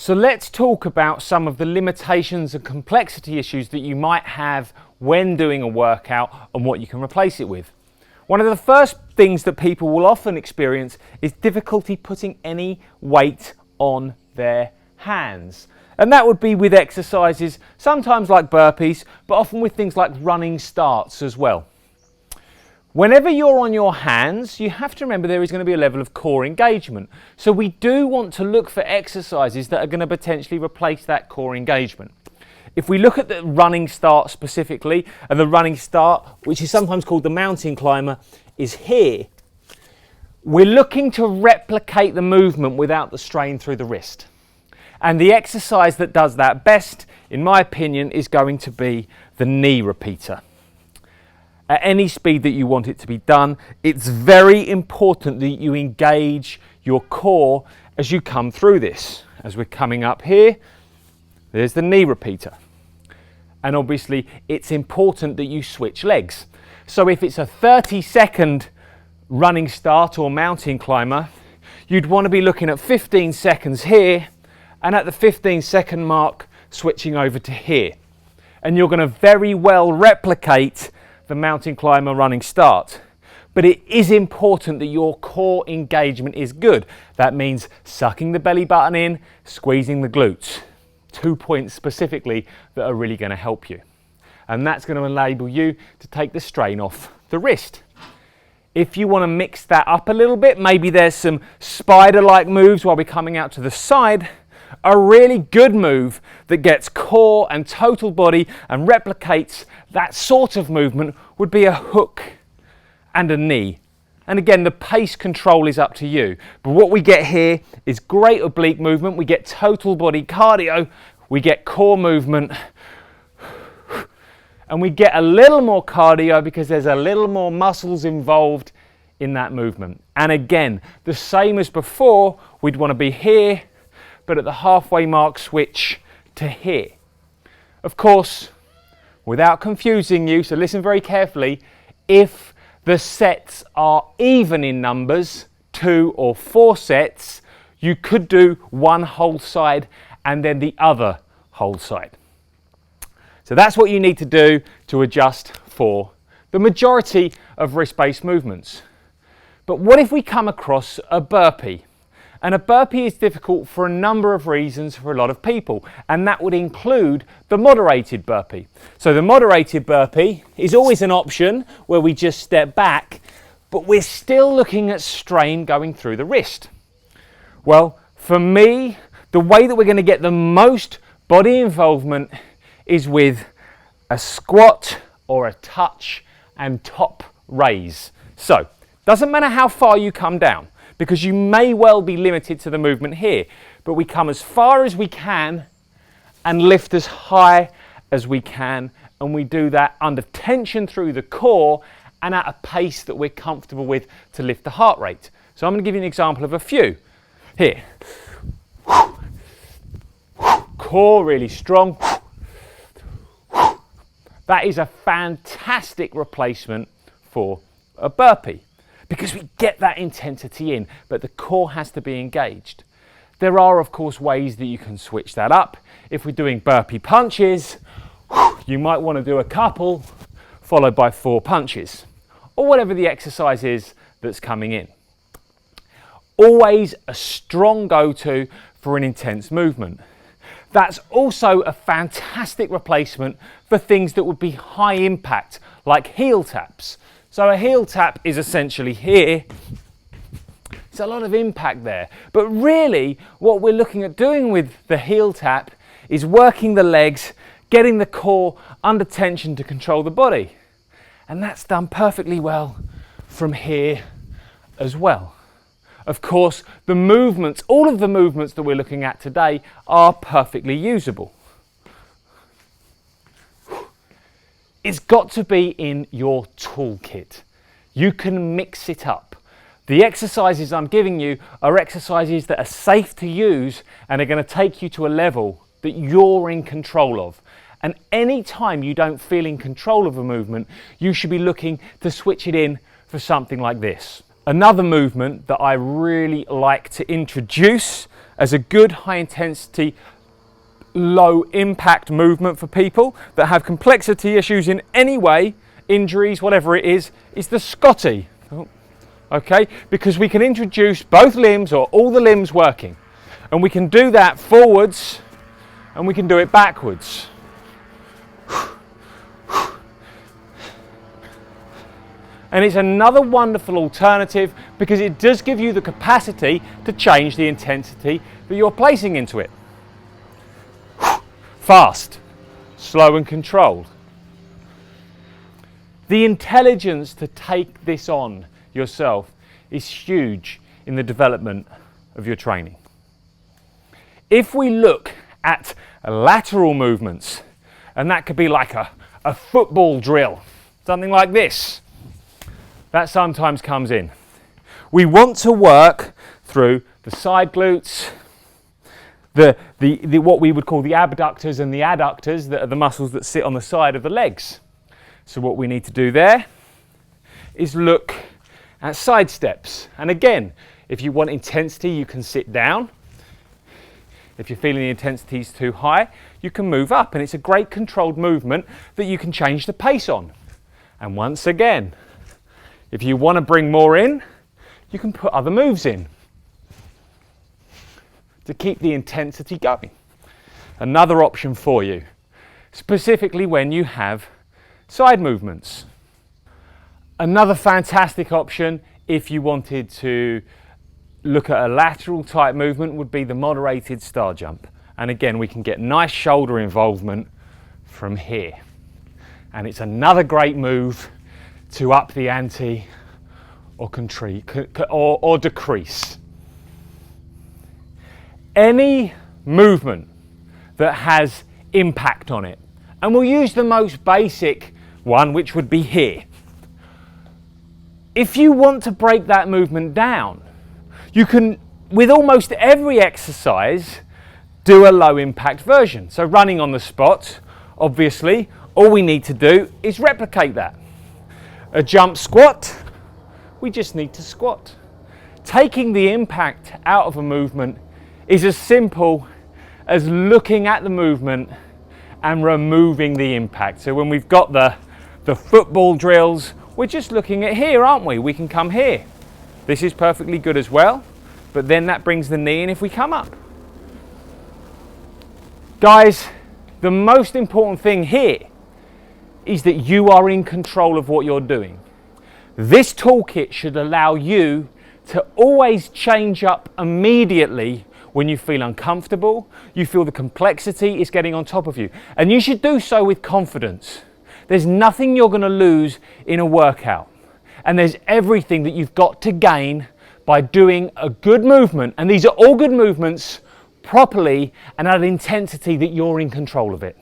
So let's talk about some of the limitations and complexity issues that you might have when doing a workout and what you can replace it with. One of the first things that people will often experience is difficulty putting any weight on their hands. And that would be with exercises, sometimes like burpees, but often with things like running starts as well. Whenever you're on your hands, you have to remember there is going to be a level of core engagement. So we do want to look for exercises that are going to potentially replace that core engagement. If we look at the running start specifically, and the running start, which is sometimes called the mountain climber, is here, we're looking to replicate the movement without the strain through the wrist. And the exercise that does that best, in my opinion, is going to be the knee repeater. At any speed that you want it to be done, it's very important that you engage your core as you come through this. As we're coming up here, there's the knee repeater. And obviously, it's important that you switch legs. So if it's a 30-second running start or mountain climber, you'd want to be looking at 15 seconds here, and at the 15-second mark, switching over to here. And you're going to very well replicate the mountain climber running start. But it is important that your core engagement is good. That means sucking the belly button in, squeezing the glutes. 2 points specifically that are really going to help you. And that's going to enable you to take the strain off the wrist. If you want to mix that up a little bit, maybe there's some spider-like moves while we're coming out to the side. A really good move that gets core and total body and replicates that sort of movement would be a hook and a knee. And again, the pace control is up to you. But what we get here is great oblique movement. We get total body cardio. We get core movement. And we get a little more cardio because there's a little more muscles involved in that movement. And again, the same as before, we'd want to be here, but at the halfway mark switch to here. Of course, without confusing you, so listen very carefully, if the sets are even in numbers, 2 or 4 sets, you could do one whole side and then the other whole side. So that's what you need to do to adjust for the majority of wrist-based movements. But what if we come across a burpee? And a burpee is difficult for a number of reasons for a lot of people, and that would include the moderated burpee. So the moderated burpee is always an option where we just step back, but we're still looking at strain going through the wrist. Well, for me, the way that we're going to get the most body involvement is with a squat or a touch and top raise. So, doesn't matter how far you come down, because you may well be limited to the movement here, but we come as far as we can and lift as high as we can, and we do that under tension through the core and at a pace that we're comfortable with to lift the heart rate. So I'm going to give you an example of a few. Here. Core really strong. That is a fantastic replacement for a burpee, because we get that intensity in, but the core has to be engaged. There are, of course, ways that you can switch that up. If we're doing burpee punches, you might want to do a couple, followed by 4 punches, or whatever the exercise is that's coming in. Always a strong go-to for an intense movement. That's also a fantastic replacement for things that would be high impact, like heel taps. So a heel tap is essentially here. It's a lot of impact there. But really, what we're looking at doing with the heel tap is working the legs, getting the core under tension to control the body. And that's done perfectly well from here as well. Of course, the movements, all of the movements that we're looking at today are perfectly usable. It's got to be in your toolkit. You can mix it up. The exercises I'm giving you are exercises that are safe to use and are going to take you to a level that you're in control of. And any time you don't feel in control of a movement, you should be looking to switch it in for something like this. Another movement that I really like to introduce as a good high intensity, low impact movement for people that have complexity issues in any way, injuries, whatever it is the Scotty. Okay, because we can introduce both limbs or all the limbs working, and we can do that forwards and we can do it backwards. And it's another wonderful alternative because it does give you the capacity to change the intensity that you're placing into it. Fast, slow and controlled. The intelligence to take this on yourself is huge in the development of your training. If we look at lateral movements, and that could be like a football drill, something like this, that sometimes comes in. We want to work through the side glutes, the what we would call the abductors and the adductors, that are the muscles that sit on the side of the legs. So what we need to do there is look at side steps. And again, if you want intensity, you can sit down. If you're feeling the intensity is too high, you can move up, and it's a great controlled movement that you can change the pace on. And once again, if you want to bring more in, you can put other moves in to keep the intensity going. Another option for you, specifically when you have side movements. Another fantastic option if you wanted to look at a lateral type movement would be the moderated star jump. And again, we can get nice shoulder involvement from here. And it's another great move to up the ante or decrease. Any movement that has impact on it, and we'll use the most basic one, which would be here. If you want to break that movement down, you can, with almost every exercise, do a low impact version. So running on the spot, obviously, all we need to do is replicate that. A jump squat, we just need to squat. Taking the impact out of a movement is as simple as looking at the movement and removing the impact. So when we've got the football drills, we're just looking at here, aren't we? We can come here. This is perfectly good as well, but then that brings the knee in if we come up. Guys, the most important thing here is that you are in control of what you're doing. This toolkit should allow you to always change up immediately when you feel uncomfortable, you feel the complexity is getting on top of you. And you should do so with confidence. There's nothing you're going to lose in a workout. And there's everything that you've got to gain by doing a good movement. And these are all good movements properly and at an intensity that you're in control of it.